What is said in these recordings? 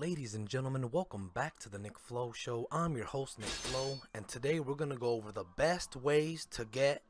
Ladies and gentlemen, welcome back to the Nick Flow Show. I'm your host, Nick Flow, and today we're going to go over the best ways to get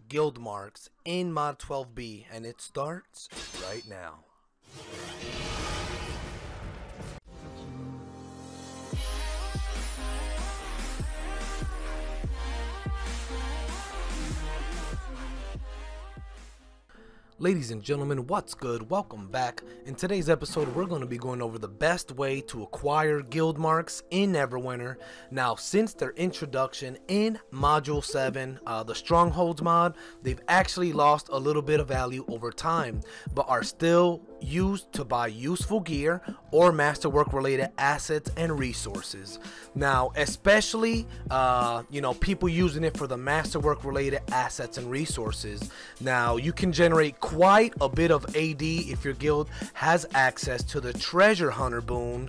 guild marks in MOD12B, and it starts right now. Ladies and gentlemen, what's good? Welcome back. In today's episode, we're going to be going over the best way to acquire guild marks in Neverwinter. Now, since their introduction in Module 7, the Strongholds mod, they've actually lost a little bit of value over time, but are still used to buy useful gear or masterwork related assets and resources. Now, especially, people using it for the masterwork related assets and resources. Now, you can generate quite a bit of AD if your guild has access to the treasure hunter boon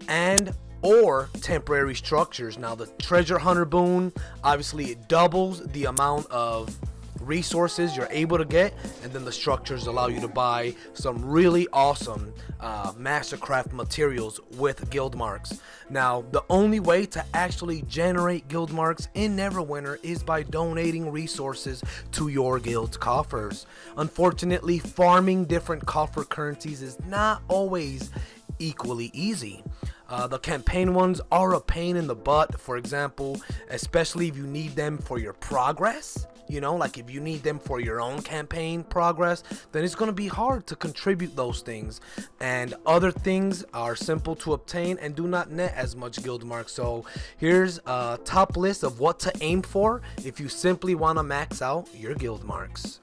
and or temporary structures. Now, the treasure hunter boon, obviously it doubles the amount of resources you're able to get, and then the structures allow you to buy some really awesome mastercraft materials with guild marks. Now, the only way to actually generate guild marks in Neverwinter is by donating resources to your guild's coffers. Unfortunately, farming different coffer currencies is not always equally easy. The campaign ones are a pain in the butt, for example, especially if you need them for your progress. Like if you need them for your own campaign progress, then it's going to be hard to contribute those things. And other things are simple to obtain and do not net as much guild marks. So here's a top list of what to aim for if you simply want to max out your guild marks.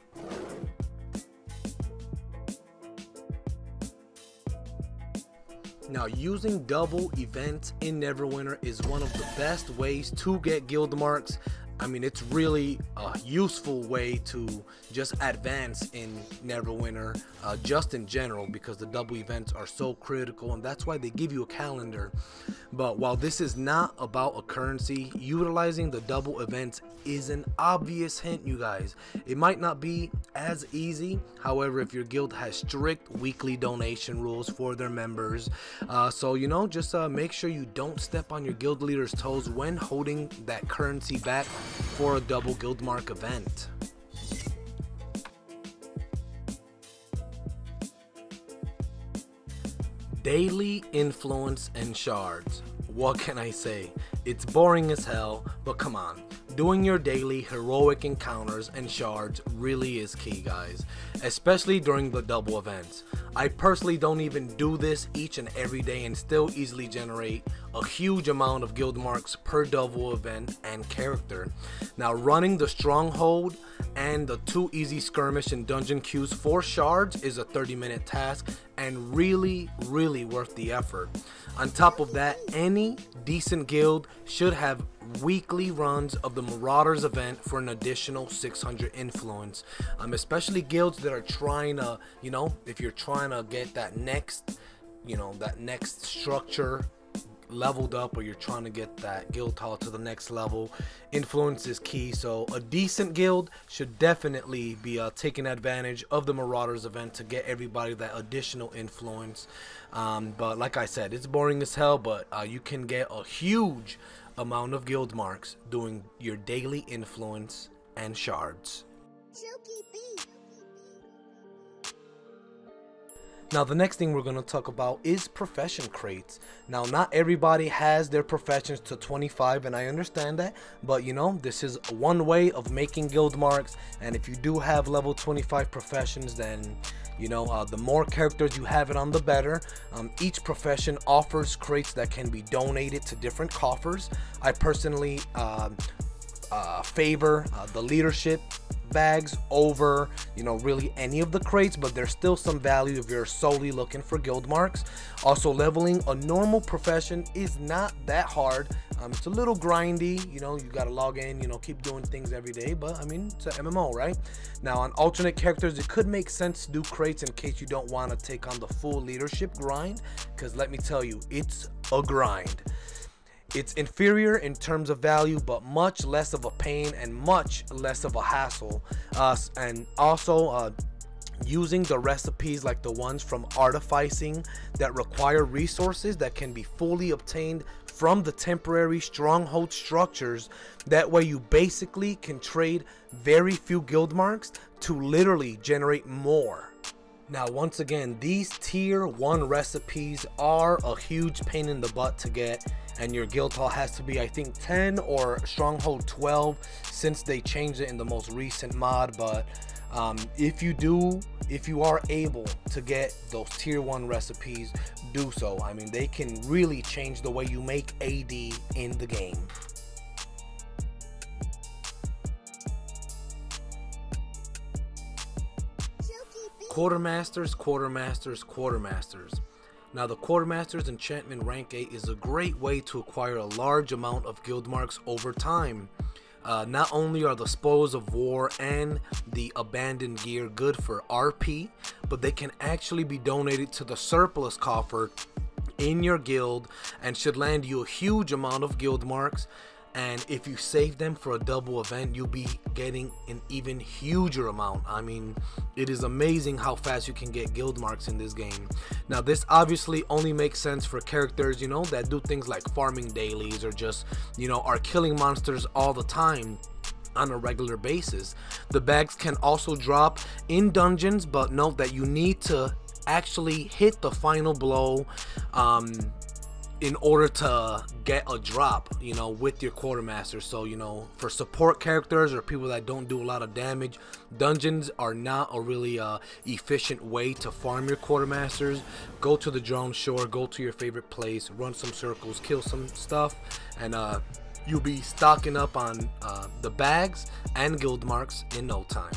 Now, using double events in Neverwinter is one of the best ways to get guild marks. I mean, it's really a useful way to just advance in Neverwinter, just in general, because the double events are so critical, and that's why they give you a calendar. But while this is not about a currency, utilizing the double events is an obvious hint, you guys. It might not be as easy, however, if your guild has strict weekly donation rules for their members. Just make sure you don't step on your guild leader's toes when holding that currency back for a double guild mark event. Daily influence and shards. What can I say? It's boring as hell, but come on. Doing your daily heroic encounters and shards really is key, guys, especially during the double events. I personally don't even do this each and every day and still easily generate a huge amount of guild marks per double event and character. Now, running the stronghold and the 2 easy skirmish and dungeon queues for shards is a 30-minute task and really worth the effort. On top of that, any decent guild should have weekly runs of the Marauders event for an additional 600 influence, especially guilds that are trying to, if you're trying to get that next structure leveled up, or you're trying to get that guild hall to the next level, influence is key. So a decent guild should definitely be taking advantage of the Marauders event to get everybody that additional influence. But like I said, it's boring as hell, but you can get a huge amount of guild marks doing your daily influence and shards. Now, the next thing we're going to talk about is profession crates. Now, not everybody has their professions to 25, and I understand that, but this is one way of making guild marks. And if you do have level 25 professions, then the more characters you have it on, the better. Each profession offers crates that can be donated to different coffers. I personally favor the leadership bags over really any of the crates, but there's still some value if you're solely looking for guild marks. Also, leveling a normal profession is not that hard. It's a little grindy, you gotta log in, keep doing things every day, but I mean, it's an MMO, right? Now, on alternate characters, it could make sense to do crates in case you don't want to take on the full leadership grind, because let me tell you, it's a grind. It's inferior in terms of value, but much less of a pain and much less of a hassle. And also, using the recipes like the ones from artificing that require resources that can be fully obtained from the temporary stronghold structures. That way you basically can trade very few guild marks to literally generate more. Now once again, these tier 1 recipes are a huge pain in the butt to get, and your guild hall has to be, I think, 10 or stronghold 12 since they changed it in the most recent mod. But if you are able to get those tier 1 recipes, do so. I mean, they can really change the way you make AD in the game. Quartermasters, Quartermasters, Quartermasters. Now the Quartermasters enchantment rank 8 is a great way to acquire a large amount of guild marks over time. Not only are the spoils of war and the abandoned gear good for RP, but they can actually be donated to the surplus coffer in your guild and should land you a huge amount of guild marks. And if you save them for a double event, you'll be getting an even huger amount. I mean, it is amazing how fast you can get guild marks in this game. Now this obviously only makes sense for characters, you know, that do things like farming dailies or just, you know, are killing monsters all the time on a regular basis. The bags can also drop in dungeons, but note that you need to actually hit the final blow in order to get a drop, you know, with your Quartermaster. So, you know, for support characters or people that don't do a lot of damage, dungeons are not a really efficient way to farm your Quartermasters. Go to the drone shore, go to your favorite place, run some circles, kill some stuff, and you'll be stocking up on the bags and guild marks in no time.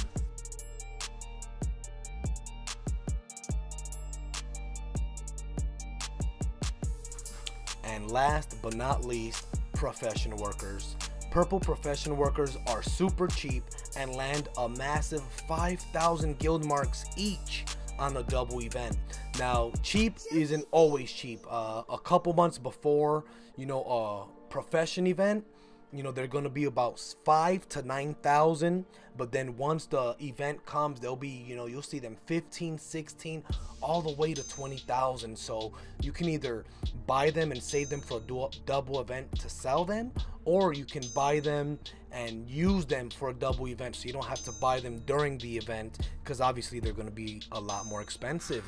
And last but not least, profession workers. Purple profession workers are super cheap and land a massive 5,000 guild marks each on a double event. Now cheap isn't always cheap. A couple months before, you know, a profession event, you know, they're gonna be about 5,000 to 9,000, but then once the event comes, they'll be, you know, you'll see them 15, 16, all the way to 20,000. So you can either buy them and save them for a double event to sell them, or you can buy them and use them for a double event, so you don't have to buy them during the event, because obviously they're going to be a lot more expensive.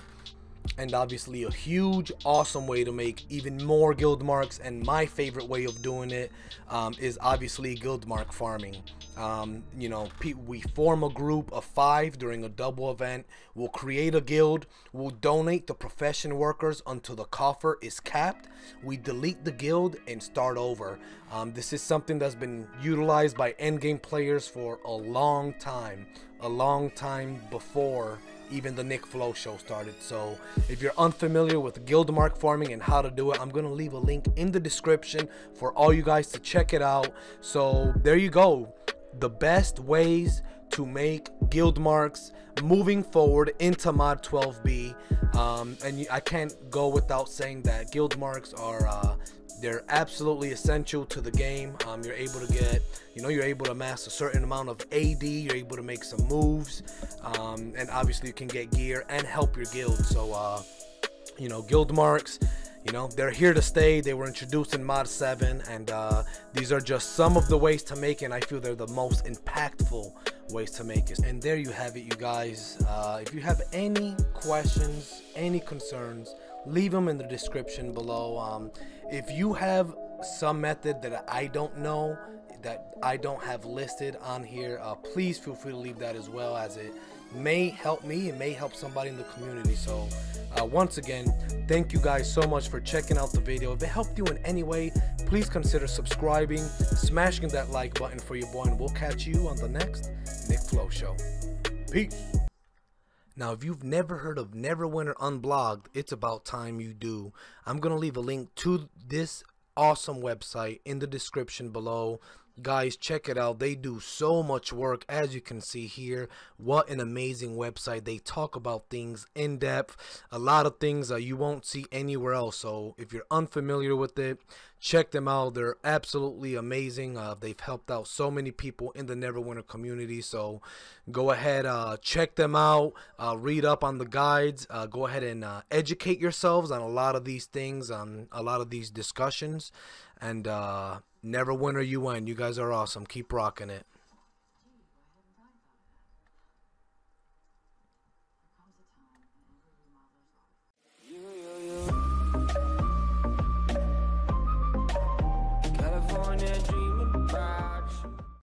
And obviously a huge awesome way to make even more guild marks, and my favorite way of doing it is obviously guild mark farming. You know, we form a group of 5 during a double event. We'll create a guild. We'll donate the profession workers until the coffer is capped. We delete the guild and start over. This is something that's been utilized by endgame players for a long time before even the Nick Flow show started. So if you're unfamiliar with guild mark farming and how to do it, I'm gonna leave a link in the description for all you guys to check it out. So there you go, the best ways to make guild marks moving forward into MOD12B. And I can't go without saying that guild marks are they're absolutely essential to the game. You're able to get, you know, you're able to amass a certain amount of AD, you're able to make some moves, and obviously you can get gear and help your guild. So you know, guild marks, you know, they're here to stay. They were introduced in mod 7, and these are just some of the ways to make it, and I feel they're the most impactful ways to make it. And there you have it, you guys. If you have any questions, any concerns, leave them in the description below. If you have some method that I don't know, that I don't have listed on here, please feel free to leave that as well, as it may help me, it may help somebody in the community. So once again, thank you guys so much for checking out the video. If it helped you in any way, please consider subscribing, smashing that like button for your boy, and we'll catch you on the next Nick Flow show. Peace. Now, if you've never heard of Neverwinter Unblocked, it's about time you do. I'm going to leave a link to this awesome website in the description below. Guys, check it out. They do so much work, as you can see here. What an amazing website. They talk about things in depth, a lot of things you won't see anywhere else. So if you're unfamiliar with it, check them out. They're absolutely amazing. They've helped out so many people in the Neverwinter community. So go ahead, check them out, read up on the guides, go ahead and educate yourselves on a lot of these things, on a lot of these discussions. And Neverwinter UN, you guys are awesome. Keep rocking it.